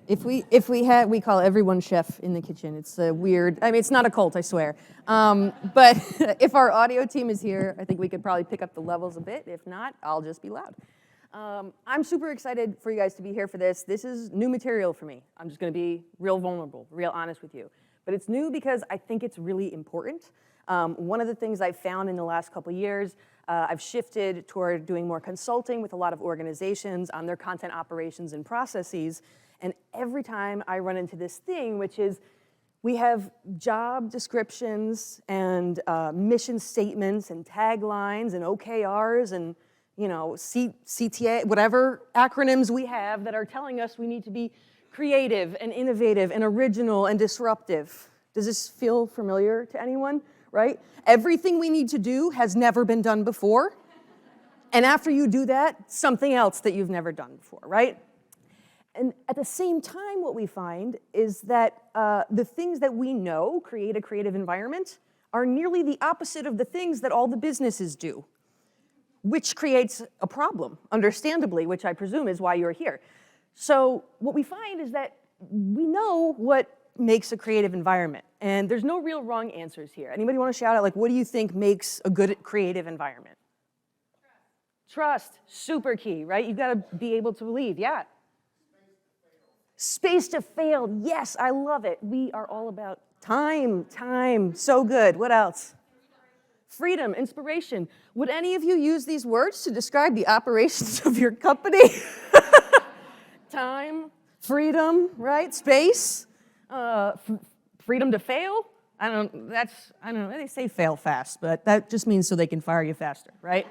We call everyone chef in the kitchen. It's a weird, I mean, it's not a cult, I swear. But if our audio team is here, I think we could probably pick up the levels a bit. If not, I'll just be loud. I'm super excited for you guys to be here for this. This is new material for me. I'm just gonna be real vulnerable, real honest with you. But it's new because I think it's really important. One of the things I've found in the last couple of years, I've shifted toward doing more consulting with a lot of organizations on their content operations and processes. And every time I run into this thing, which is we have job descriptions and mission statements and taglines and OKRs and CTA, whatever acronyms we have that are telling us we need to be creative and innovative and original and disruptive. Does this feel familiar to anyone, right? Everything we need to do has never been done before. And after you do that, something else that you've never done before, right? And at the same time, what we find is that the things that we know create a creative environment are nearly the opposite of the things that all the businesses do, which creates a problem, understandably, which I presume is why you're here. So what we find is that we know what makes a creative environment, and there's no real wrong answers here. Anybody want to shout out, like, what do you think makes a good creative environment? Trust, super key, right? You've got to be able to believe, yeah. Space to fail, yes, I love it. We are all about time, so good. What else? Freedom, inspiration. Would any of you use these words to describe the operations of your company? Time, freedom, right? Space, freedom to fail. I don't know, they say fail fast, but that just means so they can fire you faster, right?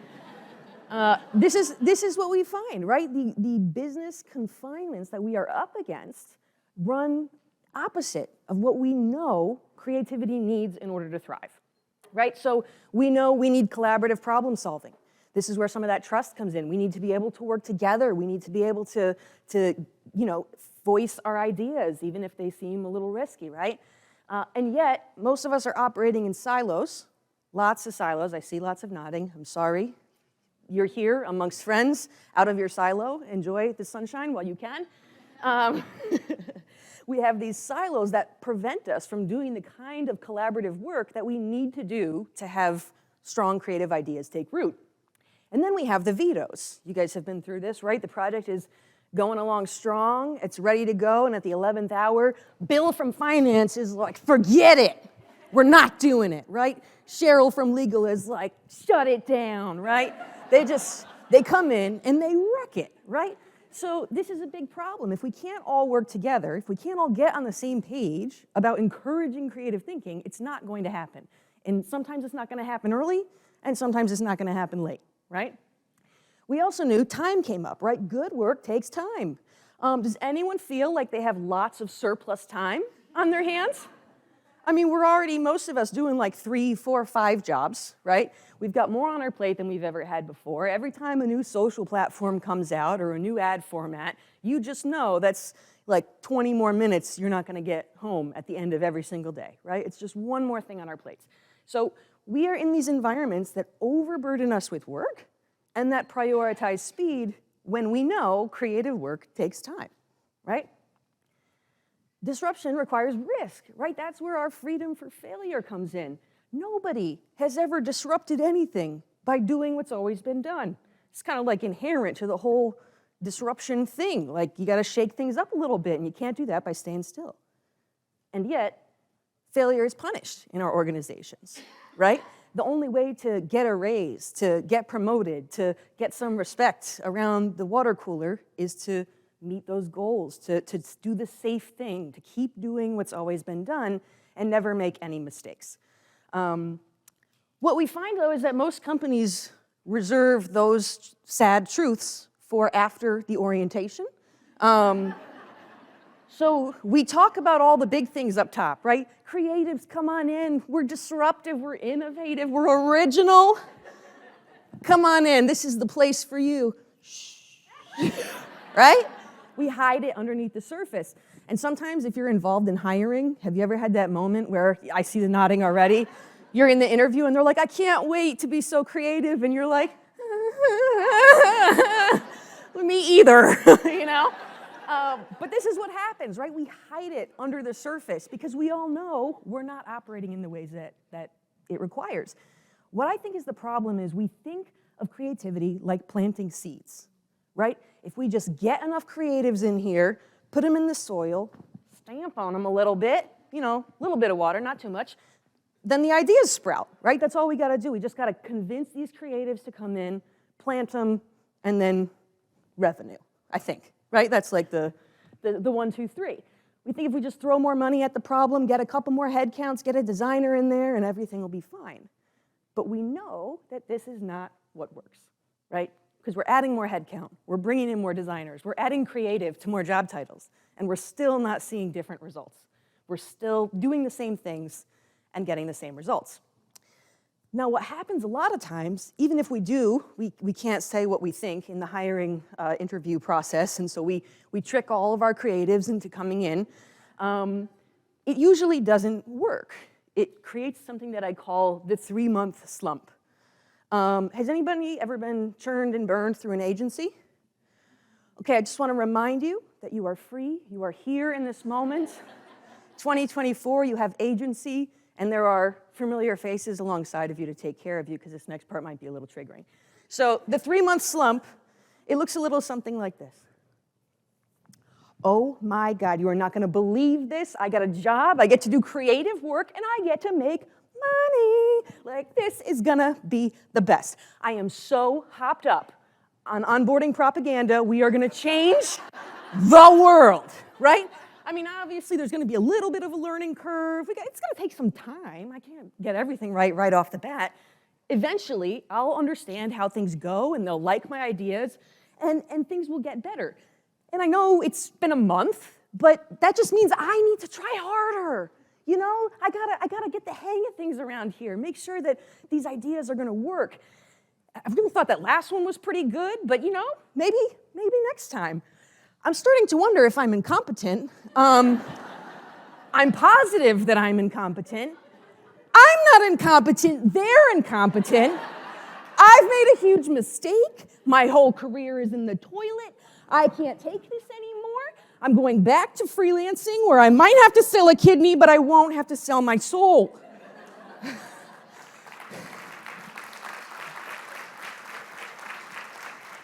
This is what we find, right? The business confinements that we are up against run opposite of what we know creativity needs in order to thrive, right? So we know we need collaborative problem solving. This is where some of that trust comes in. We need to be able to work together. We need to be able to voice our ideas, even if they seem a little risky, right? And yet, most of us are operating in silos, lots of silos. I see lots of nodding. I'm sorry. You're here amongst friends, out of your silo. Enjoy the sunshine while you can. We have these silos that prevent us from doing the kind of collaborative work that we need to do to have strong creative ideas take root. And then we have the vetoes. You guys have been through this, right? The project is going along strong, it's ready to go, and at the 11th hour, Bill from finance is like, forget it. We're not doing it, right? Cheryl from legal is like, shut it down, right? They come in and they wreck it, right? So this is a big problem. If we can't all work together, if we can't all get on the same page about encouraging creative thinking, it's not going to happen. And sometimes it's not going to happen early, and sometimes it's not going to happen late, right? We also knew time came up, right? Good work takes time. Does anyone feel like they have lots of surplus time on their hands? I mean, we're already, most of us, doing like 3, 4, 5 jobs, right? We've got more on our plate than we've ever had before. Every time a new social platform comes out or a new ad format, you just know that's like 20 more minutes you're not going to get home at the end of every single day, right? It's just one more thing on our plates. So we are in these environments that overburden us with work and that prioritize speed when we know creative work takes time, right? Disruption requires risk, right? That's where our freedom for failure comes in. Nobody has ever disrupted anything by doing what's always been done. It's kind of like inherent to the whole disruption thing. Like, you got to shake things up a little bit, and you can't do that by staying still. And yet, failure is punished in our organizations, right? The only way to get a raise, to get promoted, to get some respect around the water cooler is to meet those goals, to do the safe thing, to keep doing what's always been done and never make any mistakes. What we find, though, is that most companies reserve those sad truths for after the orientation. So we talk about all the big things up top, right? Creatives, come on in. We're disruptive, we're innovative, we're original. Come on in, this is the place for you. Shh. Right? We hide it underneath the surface. And sometimes if you're involved in hiring, have you ever had that moment where, I see the nodding already, you're in the interview and they're like, I can't wait to be so creative, and you're like, me either, you know? But this is what happens, right? We hide it under the surface because we all know we're not operating in the ways that it requires. What I think is the problem is we think of creativity like planting seeds, right? If we just get enough creatives in here, put them in the soil, stamp on them a little bit, a little bit of water, not too much, then the ideas sprout, right? That's all we gotta do. We just gotta convince these creatives to come in, plant them, and then revenue, I think, right? That's like the 1, 2, 3. We think if we just throw more money at the problem, get a couple more head counts, get a designer in there, and everything will be fine. But we know that this is not what works, right? Because we're adding more head count, we're bringing in more designers, we're adding creative to more job titles, and we're still not seeing different results. We're still doing the same things and getting the same results. Now, what happens a lot of times, even if we do, we can't say what we think in the hiring interview process, and so we trick all of our creatives into coming in. It usually doesn't work. It creates something that I call the 3-month slump. Has anybody ever been churned and burned through an agency? Okay, I just want to remind you that you are free. You are here in this moment. 2024, you have agency, and there are familiar faces alongside of you to take care of you, because this next part might be a little triggering. So the 3-month slump, it looks a little something like this. Oh my God, you are not gonna believe this. I got a job, I get to do creative work, and I get to make money. Like, this is gonna be the best. I am so hopped up on onboarding propaganda. We are gonna change the world, right? I mean, obviously, there's gonna be a little bit of a learning curve. It's gonna take some time. I can't get everything right off the bat. Eventually, I'll understand how things go, and they'll like my ideas, and things will get better. And I know it's been a month, but that just means I need to try harder. I gotta get the hang of things around here, make sure that these ideas are gonna work. I really thought that last one was pretty good, but maybe next time. I'm starting to wonder if I'm incompetent. I'm positive that I'm incompetent. I'm not incompetent, they're incompetent. I've made a huge mistake. My whole career is in the toilet. I can't take this anymore. I'm going back to freelancing where I might have to sell a kidney, but I won't have to sell my soul.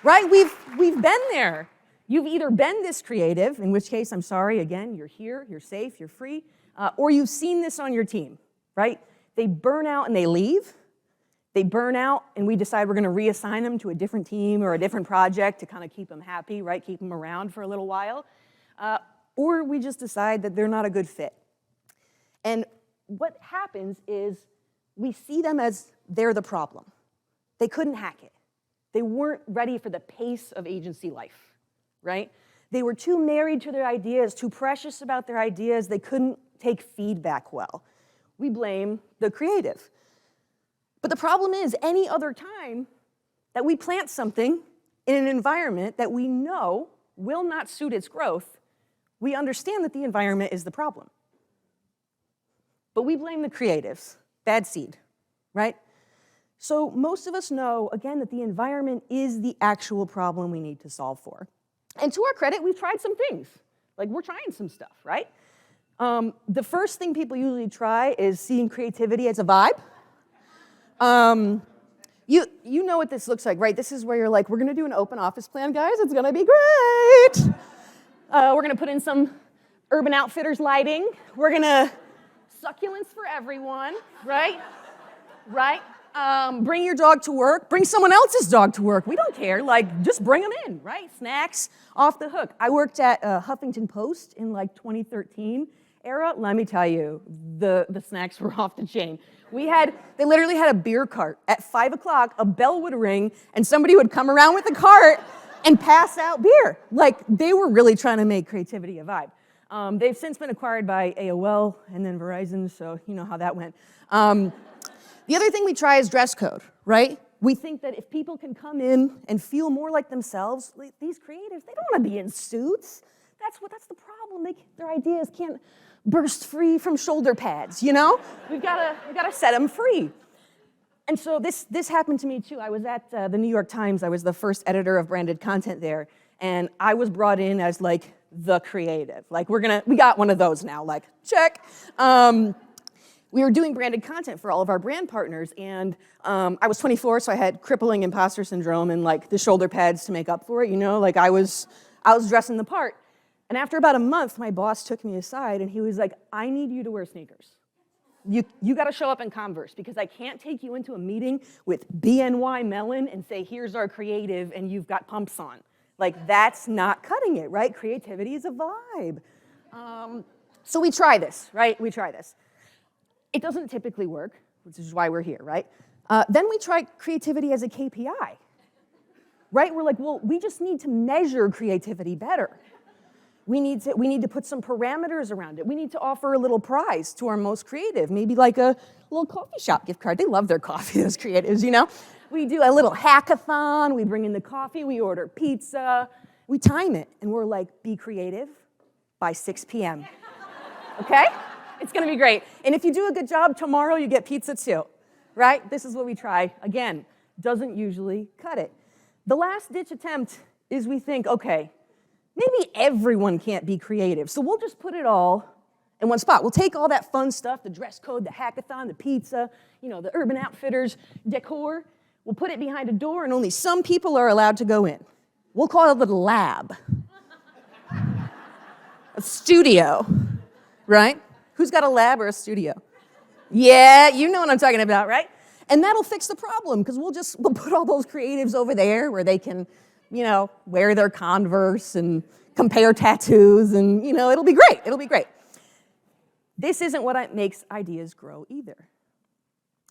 Right? We've been there. You've either been this creative, in which case, I'm sorry, again, you're here, you're safe, you're free, or you've seen this on your team, right? They burn out and they leave. They burn out and we decide we're gonna reassign them to a different team or a different project to kind of keep them happy, right? Keep them around for a little while. Or we just decide that they're not a good fit. And what happens is we see them as they're the problem. They couldn't hack it. They weren't ready for the pace of agency life, right? They were too married to their ideas, too precious about their ideas. They couldn't take feedback well. We blame the creative. But the problem is, any other time that we plant something in an environment that we know will not suit its growth, we understand that the environment is the problem. But we blame the creatives. Bad seed, right? So most of us know, again, that the environment is the actual problem we need to solve for. And to our credit, we've tried some things. Like, we're trying some stuff, right? The first thing people usually try is seeing creativity as a vibe. You know what this looks like, right? This is where you're like, we're gonna do an open office plan, guys. It's gonna be great. We're gonna put in some Urban Outfitters lighting. We're gonna succulents for everyone, right? Right? Bring your dog to work. Bring someone else's dog to work. We don't care. Like, just bring them in, right? Snacks off the hook. I worked at Huffington Post in like 2013 era. Let me tell you, the snacks were off the chain. They literally had a beer cart. At 5 o'clock, a bell would ring, and somebody would come around with a cart and pass out beer. Like, they were really trying to make creativity a vibe. They've since been acquired by AOL and then Verizon, so you know how that went. The other thing we try is dress code, right? We think that if people can come in and feel more like themselves, like these creatives, they don't want to be in suits. That's the problem. Their ideas can't burst free from shoulder pads, you know? We've got to set them free. And so this happened to me too. I was at the New York Times. I was the first editor of branded content there, and I was brought in as like the creative. Like we got one of those now, like check. We were doing branded content for all of our brand partners, and I was 24, so I had crippling imposter syndrome and like the shoulder pads to make up for it, like I was dressing the part. And after about a month, my boss took me aside and he was like, I need you to wear sneakers. You got to show up in Converse because I can't take you into a meeting with BNY Mellon and say, here's our creative, and you've got pumps on. Like, that's not cutting it, right? Creativity is a vibe. So we try this, right? We try this. It doesn't typically work, which is why we're here, right? Then we try creativity as a KPI, right? We're like, well, we just need to measure creativity better. We need to put some parameters around it. We need to offer a little prize to our most creative, maybe like a little coffee shop gift card. They love their coffee, those creatives, We do a little hackathon. We bring in the coffee. We order pizza. We time it, and we're like, be creative by 6 p.m., okay? It's going to be great. And if you do a good job, tomorrow you get pizza too, right? This is what we try. Again, doesn't usually cut it. The last-ditch attempt is we think, okay, maybe everyone can't be creative, so we'll just put it all in one spot. We'll take all that fun stuff, the dress code, the hackathon, the pizza, the Urban Outfitters decor. We'll put it behind a door, and only some people are allowed to go in. We'll call it a lab. A studio, right? Who's got a lab or a studio? Yeah, you know what I'm talking about, right? And that'll fix the problem, because we'll put all those creatives over there where they can, wear their Converse and compare tattoos, and, it'll be great. It'll be great. This isn't what makes ideas grow either,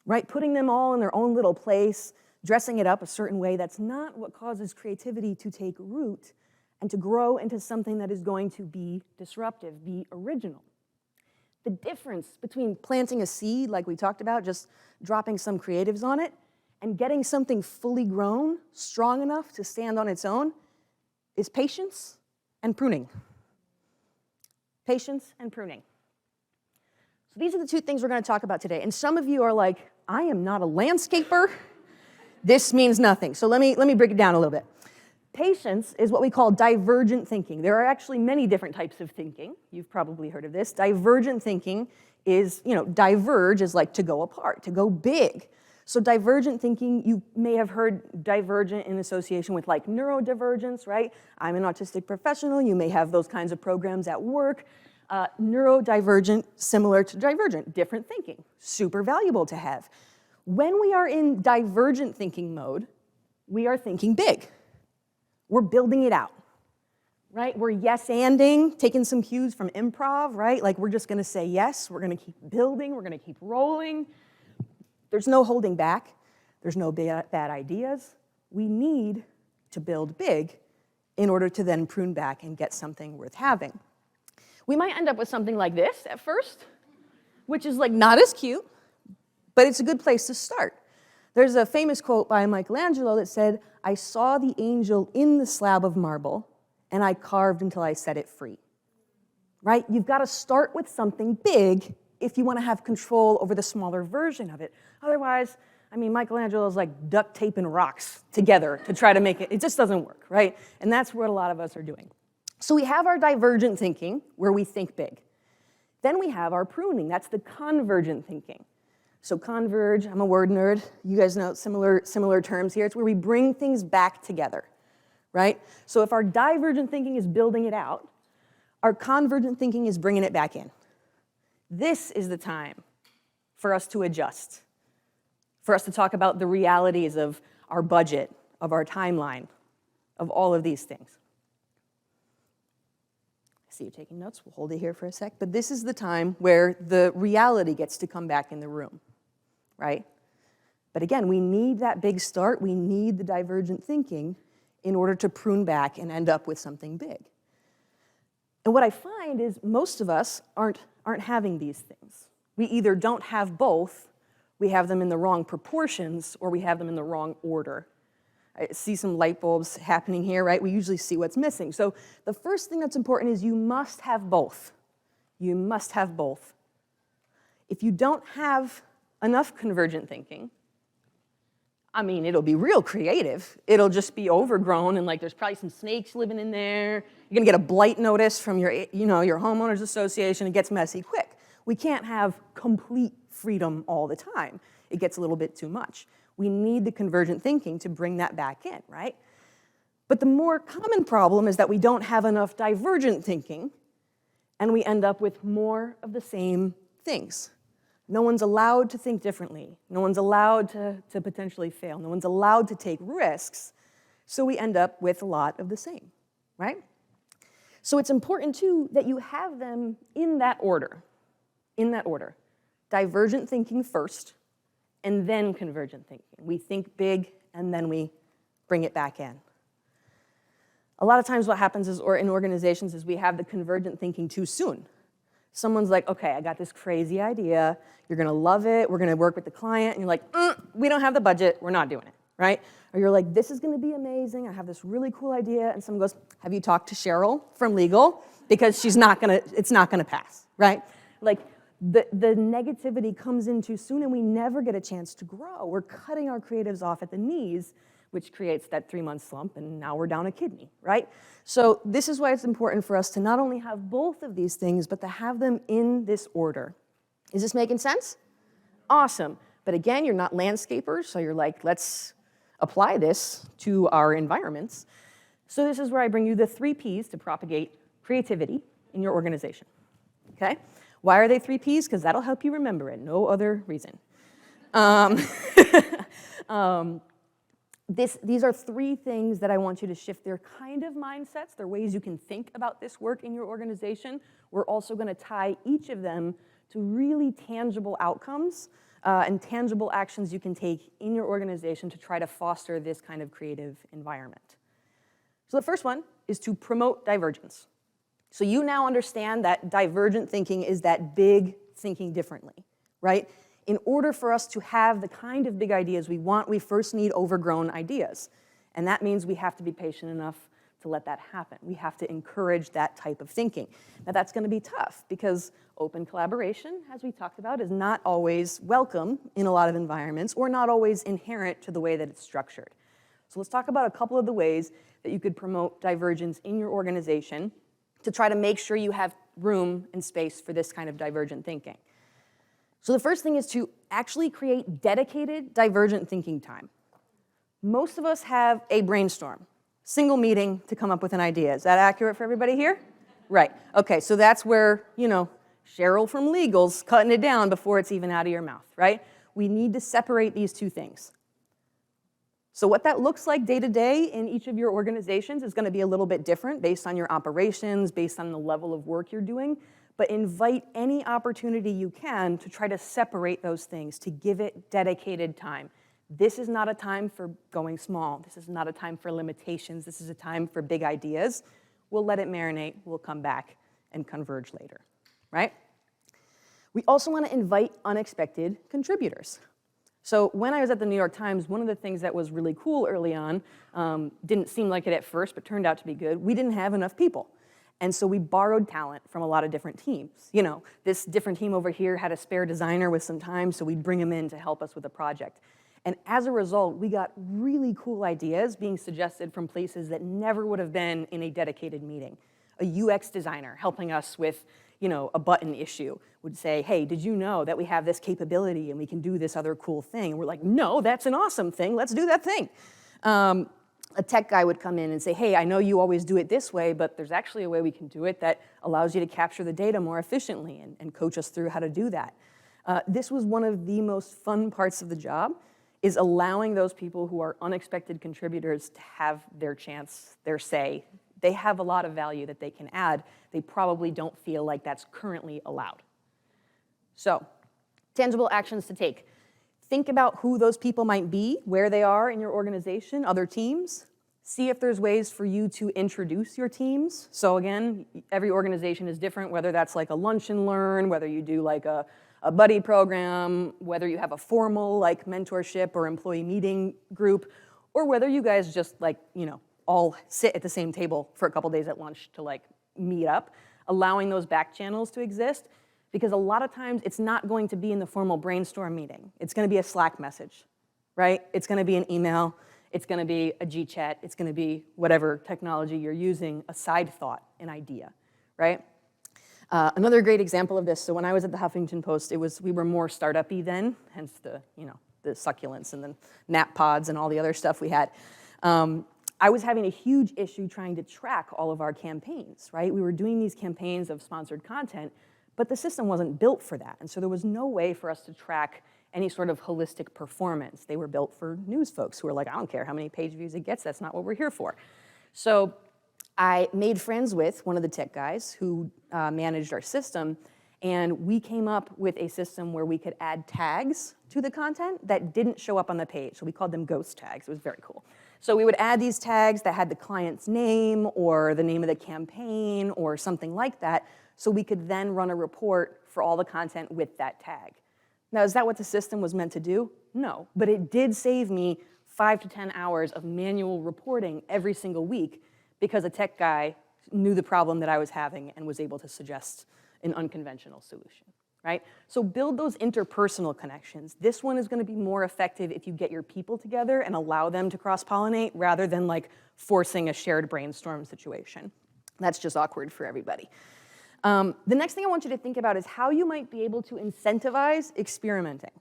right? Putting them all in their own little place, dressing it up a certain way, that's not what causes creativity to take root and to grow into something that is going to be disruptive, be original. The difference between planting a seed, like we talked about, just dropping some creatives on it, and getting something fully grown, strong enough to stand on its own, is patience and pruning. Patience and pruning. So these are the two things we're going to talk about today. And some of you are like, I am not a landscaper. This means nothing. So let me break it down a little bit. Patience is what we call divergent thinking. There are actually many different types of thinking. You've probably heard of this. Divergent thinking is, diverge is like to go apart, to go big. So divergent thinking, you may have heard divergent in association with like neurodivergence, right? I'm an autistic professional. You may have those kinds of programs at work. Neurodivergent, similar to divergent, different thinking, super valuable to have. When we are in divergent thinking mode, we are thinking big. We're building it out, right? We're yes-anding, taking some cues from improv, right? Like we're just gonna say yes, we're gonna keep building, we're gonna keep rolling. There's no holding back. There's no bad ideas. We need to build big in order to then prune back and get something worth having. We might end up with something like this at first, which is like not as cute, but it's a good place to start. There's a famous quote by Michelangelo that said, I saw the angel in the slab of marble, and I carved until I set it free. Right? You've got to start with something big if you want to have control over the smaller version of it. Otherwise, Michelangelo's like duct taping rocks together to try to make it. It just doesn't work, right? And that's what a lot of us are doing. So we have our divergent thinking, where we think big. Then we have our pruning. That's the convergent thinking. So converge, I'm a word nerd. You guys know similar terms here. It's where we bring things back together, right? So if our divergent thinking is building it out, our convergent thinking is bringing it back in. This is the time for us to adjust, for us to talk about the realities of our budget, of our timeline, of all of these things. I see you taking notes. We'll hold it here for a sec. But this is the time where the reality gets to come back in the room, right? But again, we need that big start. We need the divergent thinking in order to prune back and end up with something big. And what I find is most of us aren't having these things. We either don't have both, we have them in the wrong proportions, or we have them in the wrong order. I see some light bulbs happening here, right? We usually see what's missing. So the first thing that's important is you must have both. You must have both. If you don't have enough convergent thinking, I mean, it'll be real creative. It'll just be overgrown, and like there's probably some snakes living in there. You're gonna get a blight notice from your, your homeowners association. It gets messy quick. We can't have complete freedom all the time. It gets a little bit too much. We need the convergent thinking to bring that back in, right? But the more common problem is that we don't have enough divergent thinking, and we end up with more of the same things. No one's allowed to think differently. No one's allowed to potentially fail. No one's allowed to take risks. So we end up with a lot of the same, right? So it's important, too, that you have them in that order. In that order. Divergent thinking first, and then convergent thinking. We think big, and then we bring it back in. A lot of times what happens is, or in organizations, is we have the convergent thinking too soon. Someone's like, okay, I got this crazy idea. You're gonna love it. We're gonna work with the client. And you're like, we don't have the budget. We're not doing it, right? Or you're like, this is gonna be amazing. I have this really cool idea. And someone goes, have you talked to Cheryl from legal? Because it's not gonna pass, right? Like, the negativity comes in too soon and we never get a chance to grow. We're cutting our creatives off at the knees, which creates that 3-month slump, and now we're down a kidney, right? So this is why it's important for us to not only have both of these things, but to have them in this order. Is this making sense? Awesome. But again, you're not landscapers, so you're like, let's apply this to our environments. So this is where I bring you the 3 Ps to propagate creativity in your organization, okay? Why are they 3 Ps? Because that'll help you remember it, no other reason. These are 3 things that I want you to shift. They're kind of mindsets. They're ways you can think about this work in your organization. We're also going to tie each of them to really tangible outcomes and tangible actions you can take in your organization to try to foster this kind of creative environment. So the first one is to promote divergence. So you now understand that divergent thinking is that big thinking differently, right? In order for us to have the kind of big ideas we want, we first need overgrown ideas. And that means we have to be patient enough to let that happen. We have to encourage that type of thinking. Now that's going to be tough because open collaboration, as we talked about, is not always welcome in a lot of environments or not always inherent to the way that it's structured. So let's talk about a couple of the ways that you could promote divergence in your organization to try to make sure you have room and space for this kind of divergent thinking. So the first thing is to actually create dedicated divergent thinking time. Most of us have a brainstorm, single meeting to come up with an idea. Is that accurate for everybody here? Right. Okay, so that's where, Cheryl from legal's cutting it down before it's even out of your mouth, right? We need to separate these 2 things. So what that looks like day to day in each of your organizations is going to be a little bit different based on your operations, based on the level of work you're doing. But invite any opportunity you can to try to separate those things, to give it dedicated time. This is not a time for going small. This is not a time for limitations. This is a time for big ideas. We'll let it marinate. We'll come back and converge later, right? We also want to invite unexpected contributors. So when I was at the New York Times, one of the things that was really cool early on, didn't seem like it at first, but turned out to be good, we didn't have enough people. And so we borrowed talent from a lot of different teams. This different team over here had a spare designer with some time, so we'd bring him in to help us with a project. And as a result, we got really cool ideas being suggested from places that never would have been in a dedicated meeting. A UX designer helping us with, a button issue would say, hey, did you know that we have this capability and we can do this other cool thing? And we're like, no, that's an awesome thing. Let's do that thing. A tech guy would come in and say, hey, I know you always do it this way, but there's actually a way we can do it that allows you to capture the data more efficiently and coach us through how to do that. This was one of the most fun parts of the job, is allowing those people who are unexpected contributors to have their chance, their say. They have a lot of value that they can add. They probably don't feel like that's currently allowed. So, tangible actions to take. Think about who those people might be, where they are in your organization, other teams. See if there's ways for you to introduce your teams. So again, every organization is different, whether that's like a lunch and learn, whether you do like a buddy program, whether you have a formal like mentorship or employee meeting group, or whether you guys just all sit at the same table for a couple days at lunch to like meet up, allowing those back channels to exist. Because a lot of times it's not going to be in the formal brainstorm meeting. It's going to be a Slack message, right? It's going to be an email. It's going to be a G-chat. It's going to be whatever technology you're using, a side thought, an idea, right? Another great example of this, so when I was at the Huffington Post, we were more startup-y then, hence the succulents and the nap pods and all the other stuff we had. I was having a huge issue trying to track all of our campaigns, right? We were doing these campaigns of sponsored content, but the system wasn't built for that. And so there was no way for us to track any sort of holistic performance. They were built for news folks who were like, I don't care how many page views it gets, that's not what we're here for. So I made friends with one of the tech guys who managed our system, and we came up with a system where we could add tags to the content that didn't show up on the page. So we called them ghost tags. It was very cool. So we would add these tags that had the client's name or the name of the campaign or something like that, so we could then run a report for all the content with that tag. Now, is that what the system was meant to do? No, but it did save me 5 to 10 hours of manual reporting every single week because a tech guy knew the problem that I was having and was able to suggest an unconventional solution, right? So build those interpersonal connections. This one is going to be more effective if you get your people together and allow them to cross-pollinate rather than like forcing a shared brainstorm situation. That's just awkward for everybody. The next thing I want you to think about is how you might be able to incentivize experimenting.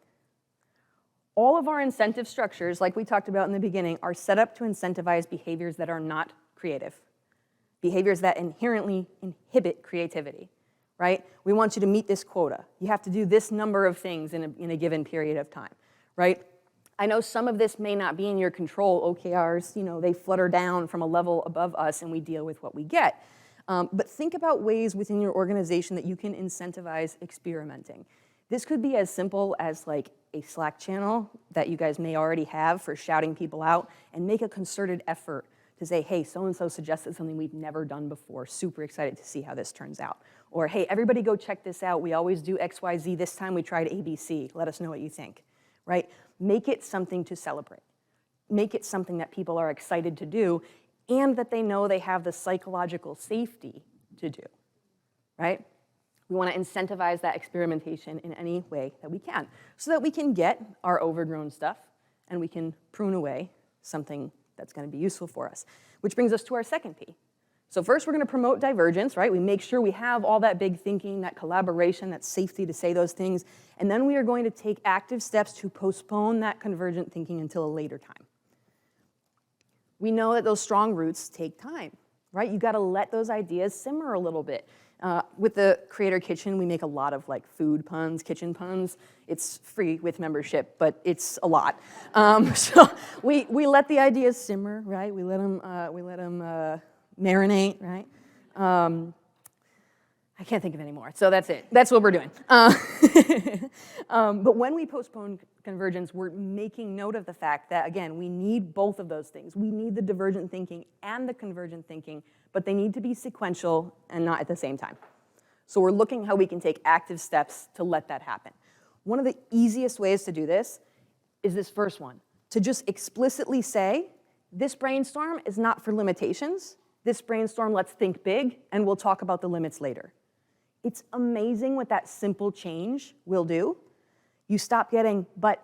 All of our incentive structures, like we talked about in the beginning, are set up to incentivize behaviors that are not creative, behaviors that inherently inhibit creativity, right? We want you to meet this quota. You have to do this number of things in a given period of time, right? I know some of this may not be in your control. OKRs, they flutter down from a level above us and we deal with what we get. But think about ways within your organization that you can incentivize experimenting. This could be as simple as like a Slack channel that you guys may already have for shouting people out, and make a concerted effort to say, hey, so-and-so suggested something we've never done before. Super excited to see how this turns out. Or, hey, everybody go check this out. We always do XYZ. This time we tried ABC. Let us know what you think, right? Make it something to celebrate. Make it something that people are excited to do and that they know they have the psychological safety to do, right? We want to incentivize that experimentation in any way that we can so that we can get our overgrown stuff and we can prune away something that's going to be useful for us. Which brings us to our second P. So first we're going to promote divergence, right? We make sure we have all that big thinking, that collaboration, that safety to say those things, and then we are going to take active steps to postpone that convergent thinking until a later time. We know that those strong roots take time, right? You got to let those ideas simmer a little bit. With the Creator Kitchen, we make a lot of like food puns, kitchen puns. It's free with membership, but it's a lot. So we let the ideas simmer, right? We let them marinate, right? I can't think of any more, so that's it. That's what we're doing. But when we postpone convergence, we're making note of the fact that, again, we need both of those things. We need the divergent thinking and the convergent thinking, but they need to be sequential and not at the same time. So we're looking how we can take active steps to let that happen. One of the easiest ways to do this is this first one, to just explicitly say, this brainstorm is not for limitations. This brainstorm, let's think big, and we'll talk about the limits later. It's amazing what that simple change will do. You stop getting but,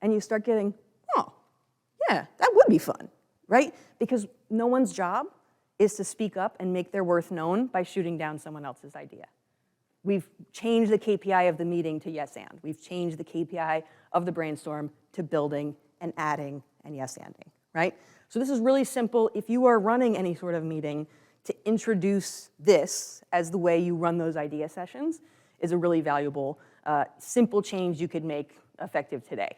and you start getting, oh, yeah, that would be fun, right? Because no one's job is to speak up and make their worth known by shooting down someone else's idea. We've changed the KPI of the meeting to yes and. We've changed the KPI of the brainstorm to building and adding and yes-anding, right? So this is really simple. If you are running any sort of meeting, to introduce this as the way you run those idea sessions is a really valuable, simple change you could make effective today.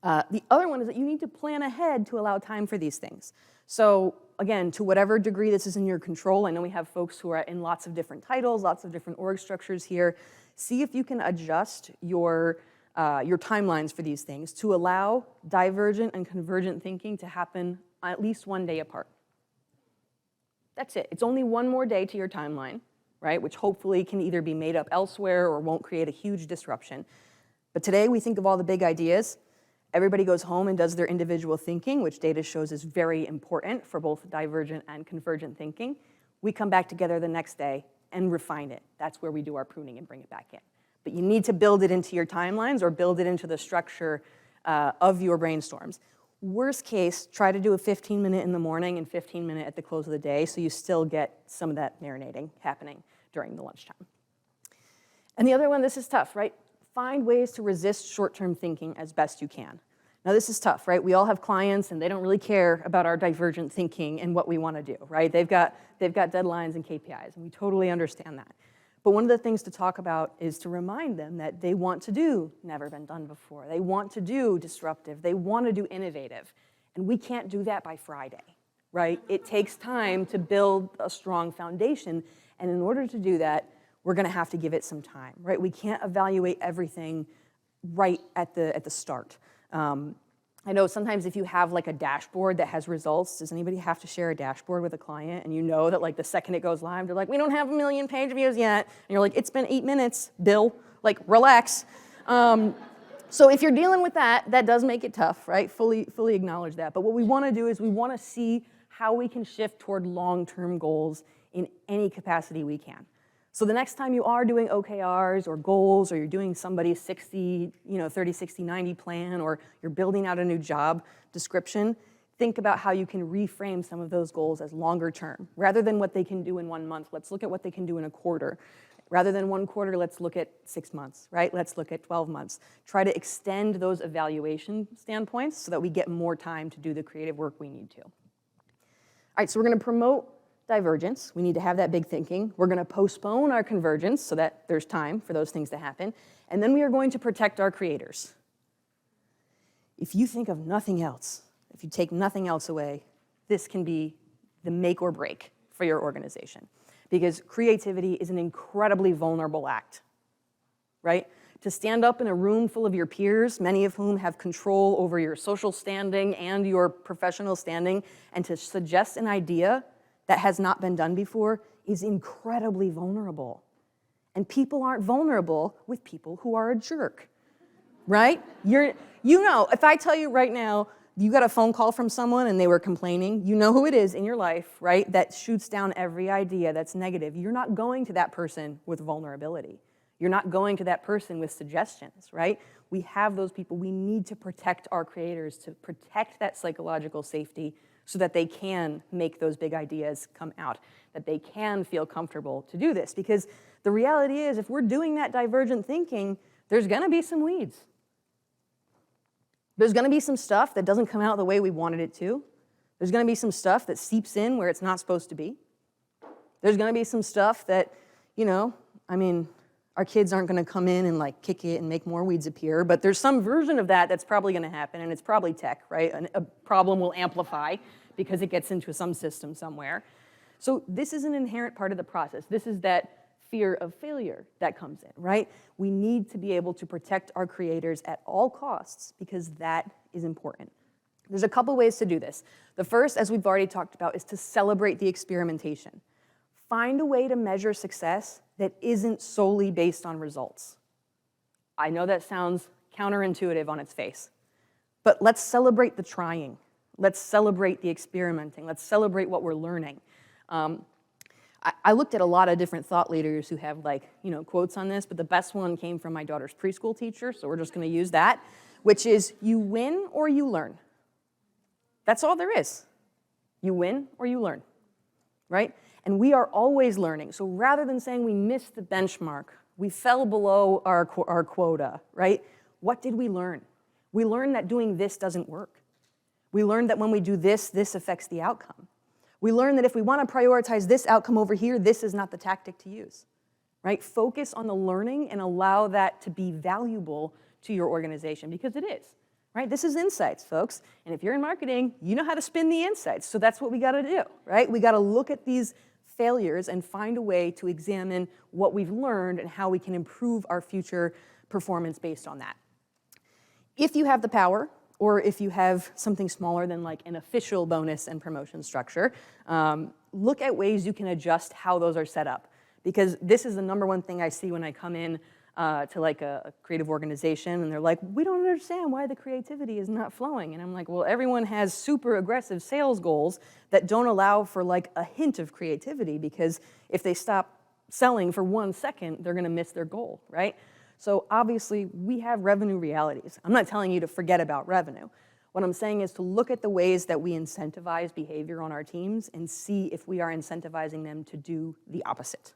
The other one is that you need to plan ahead to allow time for these things. So again, to whatever degree this is in your control, I know we have folks who are in lots of different titles, lots of different org structures here. See if you can adjust your timelines for these things to allow divergent and convergent thinking to happen at least one day apart. That's it. It's only one more day to your timeline, right? Which hopefully can either be made up elsewhere or won't create a huge disruption. But today we think of all the big ideas. Everybody goes home and does their individual thinking, which data shows is very important for both divergent and convergent thinking. We come back together the next day and refine it. That's where we do our pruning and bring it back in. But you need to build it into your timelines or build it into the structure of your brainstorms. Worst case, try to do a 15-minute in the morning and 15-minute at the close of the day so you still get some of that marinating happening during the lunchtime. And the other one, this is tough, right? Find ways to resist short-term thinking as best you can. Now this is tough, right? We all have clients and they don't really care about our divergent thinking and what we want to do, right? They've got deadlines and KPIs, and we totally understand that. But one of the things to talk about is to remind them that they want to do never been done before. They want to do disruptive. They want to do innovative. And we can't do that by Friday, right? It takes time to build a strong foundation. And in order to do that, we're going to have to give it some time, right? We can't evaluate everything right at the start. I know sometimes if you have like a dashboard that has results, does anybody have to share a dashboard with a client? And you know that like the second it goes live, they're like, we don't have 1 million page views yet. And you're like, it's been 8 minutes, Bill, like relax. So if you're dealing with that, that does make it tough, right? Fully acknowledge that. But what we want to do is we want to see how we can shift toward long-term goals in any capacity we can. So the next time you are doing OKRs or goals, or you're doing somebody's 30, 60, 90 plan, or you're building out a new job description, think about how you can reframe some of those goals as longer term. Rather than what they can do in 1 month, let's look at what they can do in a quarter. Rather than 1 quarter, let's look at 6 months, right? Let's look at 12 months. Try to extend those evaluation standpoints so that we get more time to do the creative work we need to. All right, so we're going to promote divergence. We need to have that big thinking. We're going to postpone our convergence so that there's time for those things to happen. And then we are going to protect our creators. If you think of nothing else, if you take nothing else away, this can be the make or break for your organization. Because creativity is an incredibly vulnerable act, right? To stand up in a room full of your peers, many of whom have control over your social standing and your professional standing, and to suggest an idea that has not been done before is incredibly vulnerable. And people aren't vulnerable with people who are a jerk, right? If I tell you right now, you got a phone call from someone and they were complaining, you know who it is in your life, right, that shoots down every idea that's negative. You're not going to that person with vulnerability. You're not going to that person with suggestions, right? We have those people. We need to protect our creators, to protect that psychological safety so that they can make those big ideas come out, that they can feel comfortable to do this. Because the reality is, if we're doing that divergent thinking, there's going to be some weeds. There's going to be some stuff that doesn't come out the way we wanted it to. There's going to be some stuff that seeps in where it's not supposed to be. There's going to be some stuff that, our kids aren't going to come in and like kick it and make more weeds appear, but there's some version of that that's probably going to happen, and it's probably tech, right? A problem will amplify because it gets into some system somewhere. So this is an inherent part of the process. This is that fear of failure that comes in, right? We need to be able to protect our creators at all costs because that is important. There's a couple ways to do this. The first, as we've already talked about, is to celebrate the experimentation. Find a way to measure success that isn't solely based on results. I know that sounds counterintuitive on its face, but let's celebrate the trying. Let's celebrate the experimenting. Let's celebrate what we're learning. I looked at a lot of different thought leaders who have quotes on this, but the best one came from my daughter's preschool teacher, so we're just going to use that, which is you win or you learn. That's all there is. You win or you learn, right? And we are always learning. So rather than saying we missed the benchmark, we fell below our quota, right? What did we learn? We learned that doing this doesn't work. We learned that when we do this, this affects the outcome. We learned that if we want to prioritize this outcome over here, this is not the tactic to use, right? Focus on the learning and allow that to be valuable to your organization because it is, right? This is insights, folks. And if you're in marketing, you know how to spin the insights. So that's what we got to do, right? We got to look at these failures and find a way to examine what we've learned and how we can improve our future performance based on that. If you have the power, or if you have something smaller than like an official bonus and promotion structure, look at ways you can adjust how those are set up. Because this is the number one thing I see when I come in to like a creative organization and they're like, we don't understand why the creativity is not flowing. And I'm like, well, everyone has super aggressive sales goals that don't allow for like a hint of creativity because if they stop selling for 1 second, they're gonna miss their goal, right? So obviously, we have revenue realities. I'm not telling you to forget about revenue. What I'm saying is to look at the ways that we incentivize behavior on our teams and see if we are incentivizing them to do the opposite,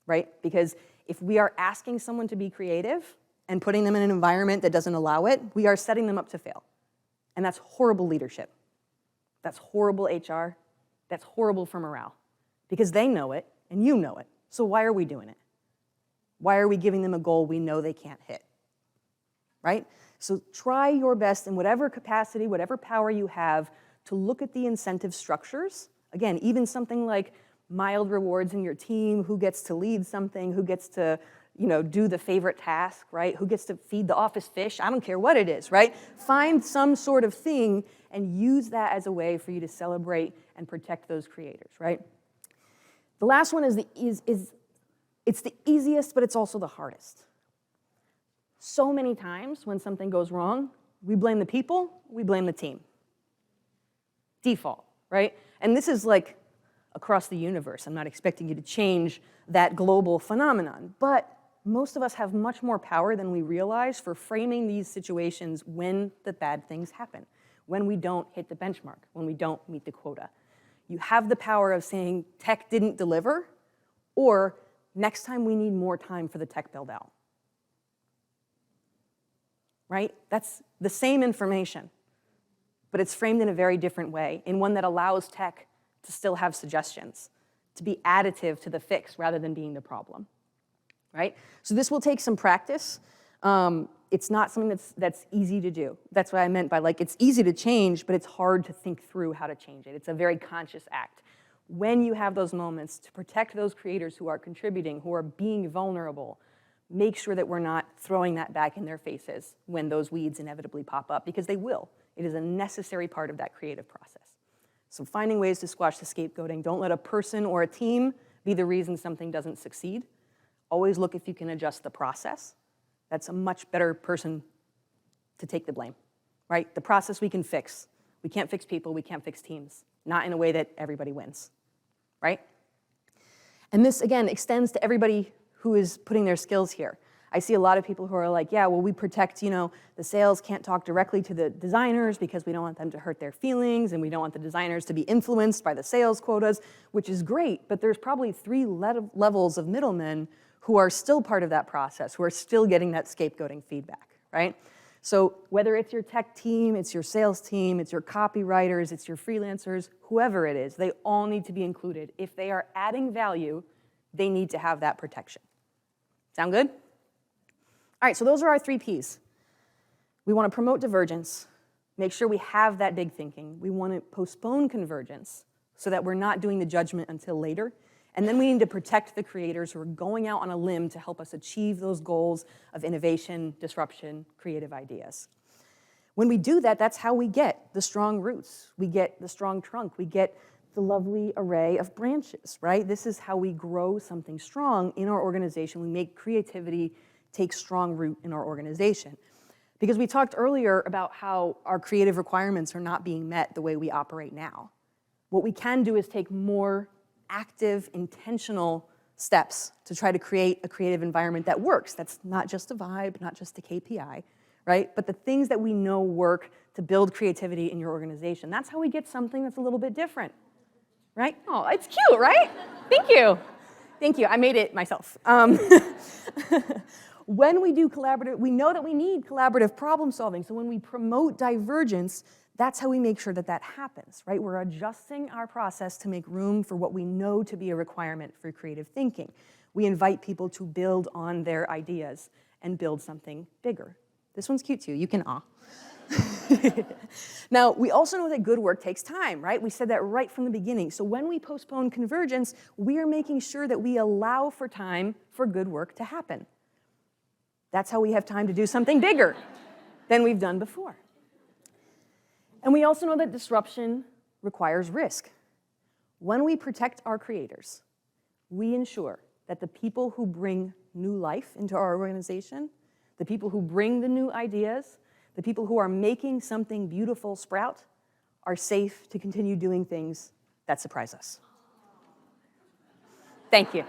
right? Because if we are asking someone to be creative and putting them in an environment that doesn't allow it, we are setting them up to fail. And that's horrible leadership. That's horrible HR. That's horrible for morale. Because they know it and you know it. So why are we doing it? Why are we giving them a goal we know they can't hit? Right? So try your best in whatever capacity, whatever power you have to look at the incentive structures. Again, even something like mild rewards in your team, who gets to lead something, who gets to do the favorite task, right? Who gets to feed the office fish? I don't care what it is, right? Find some sort of thing and use that as a way for you to celebrate and protect those creators, right? The last one is it's the easiest, but it's also the hardest. So many times when something goes wrong, we blame the people, we blame the team. Default, right? And this is like across the universe. I'm not expecting you to change that global phenomenon, but most of us have much more power than we realize for framing these situations when the bad things happen, when we don't hit the benchmark, when we don't meet the quota. You have the power of saying tech didn't deliver, or next time we need more time for the tech build out. Right? That's the same information, but it's framed in a very different way, in one that allows tech to still have suggestions, to be additive to the fix rather than being the problem. Right? So this will take some practice. It's not something that's easy to do. That's what I meant by it's easy to change, but it's hard to think through how to change it. It's a very conscious act. When you have those moments to protect those creators who are contributing, who are being vulnerable, make sure that we're not throwing that back in their faces when those weeds inevitably pop up, because they will. It is a necessary part of that creative process. So finding ways to squash the scapegoating. Don't let a person or a team be the reason something doesn't succeed. Always look if you can adjust the process. That's a much better person to take the blame, right? The process we can fix. We can't fix people, we can't fix teams. Not in a way that everybody wins, right? And this, again, extends to everybody who is putting their skills here. I see a lot of people who are like, yeah, well, we protect, the sales can't talk directly to the designers because we don't want them to hurt their feelings, and we don't want the designers to be influenced by the sales quotas, which is great, but there's probably 3 levels of middlemen who are still part of that process, who are still getting that scapegoating feedback, right? So whether it's your tech team, it's your sales team, it's your copywriters, it's your freelancers, whoever it is, they all need to be included. If they are adding value, they need to have that protection. Sound good? All right, so those are our 3 Ps. We want to promote divergence, make sure we have that big thinking. We want to postpone convergence so that we're not doing the judgment until later. And then we need to protect the creators who are going out on a limb to help us achieve those goals of innovation, disruption, creative ideas. When we do that, that's how we get the strong roots. We get the strong trunk. We get the lovely array of branches, right? This is how we grow something strong in our organization. We make creativity take strong root in our organization. Because we talked earlier about how our creative requirements are not being met the way we operate now. What we can do is take more active, intentional steps to try to create a creative environment that works. That's not just a vibe, not just a KPI, right? But the things that we know work to build creativity in your organization. That's how we get something that's a little bit different, right? Oh, it's cute, right? Thank you. Thank you. I made it myself. When we do collaborative, we know that we need collaborative problem solving. So when we promote divergence, that's how we make sure that that happens, right? We're adjusting our process to make room for what we know to be a requirement for creative thinking. We invite people to build on their ideas and build something bigger. This one's cute too. You can awe. Now, we also know that good work takes time, right? We said that right from the beginning. So when we postpone convergence, we are making sure that we allow for time for good work to happen. That's how we have time to do something bigger than we've done before. And we also know that disruption requires risk. When we protect our creators, we ensure that the people who bring new life into our organization, the people who bring the new ideas, the people who are making something beautiful sprout, are safe to continue doing things that surprise us. Thank you.